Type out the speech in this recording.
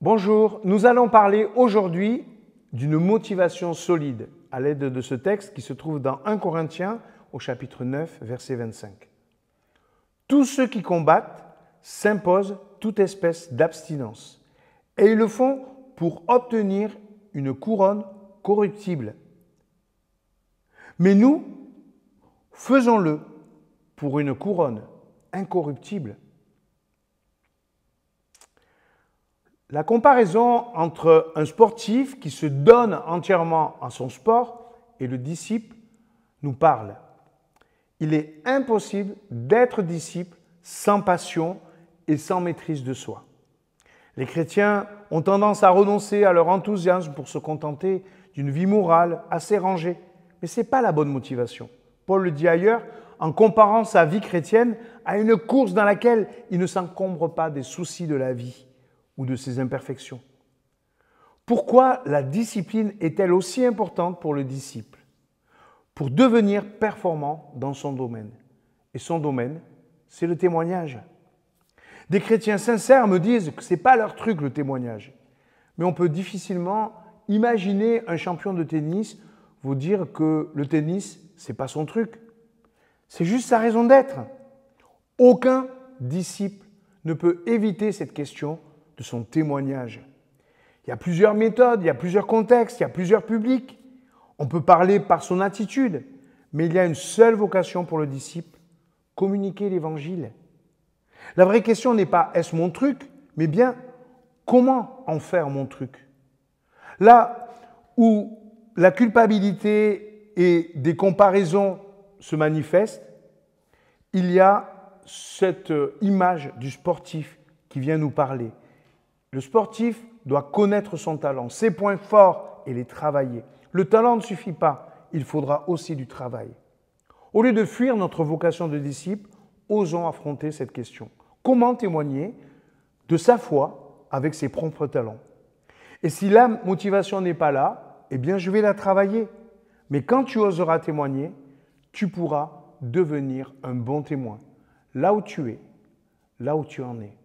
Bonjour, nous allons parler aujourd'hui d'une motivation solide à l'aide de ce texte qui se trouve dans 1 Corinthiens au chapitre 9, verset 25. Tous ceux qui combattent s'imposent toute espèce d'abstinence et ils le font pour obtenir une couronne corruptible. Mais nous, faisons-le pour une couronne incorruptible. La comparaison entre un sportif qui se donne entièrement à son sport et le disciple nous parle. Il est impossible d'être disciple sans passion et sans maîtrise de soi. Les chrétiens ont tendance à renoncer à leur enthousiasme pour se contenter d'une vie morale assez rangée. Mais ce n'est pas la bonne motivation. Paul le dit ailleurs en comparant sa vie chrétienne à une course dans laquelle il ne s'encombre pas des soucis de la vie ou de ses imperfections. Pourquoi la discipline est-elle aussi importante pour le disciple? Pour devenir performant dans son domaine. Et son domaine, c'est le témoignage. Des chrétiens sincères me disent que ce n'est pas leur truc le témoignage. Mais on peut difficilement imaginer un champion de tennis vous dire que le tennis, ce n'est pas son truc. C'est juste sa raison d'être. Aucun disciple ne peut éviter cette question de son témoignage. Il y a plusieurs méthodes, il y a plusieurs contextes, il y a plusieurs publics. On peut parler par son attitude, mais il y a une seule vocation pour le disciple, communiquer l'Évangile. La vraie question n'est pas « est-ce mon truc ?», mais bien « comment en faire mon truc ?» Là où la culpabilité et des comparaisons se manifestent, il y a cette image du sportif qui vient nous parler. Le sportif doit connaître son talent, ses points forts et les travailler. Le talent ne suffit pas, il faudra aussi du travail. Au lieu de fuir notre vocation de disciple, osons affronter cette question. Comment témoigner de sa foi avec ses propres talents? Et si la motivation n'est pas là, eh bien je vais la travailler. Mais quand tu oseras témoigner, tu pourras devenir un bon témoin. Là où tu es, là où tu en es.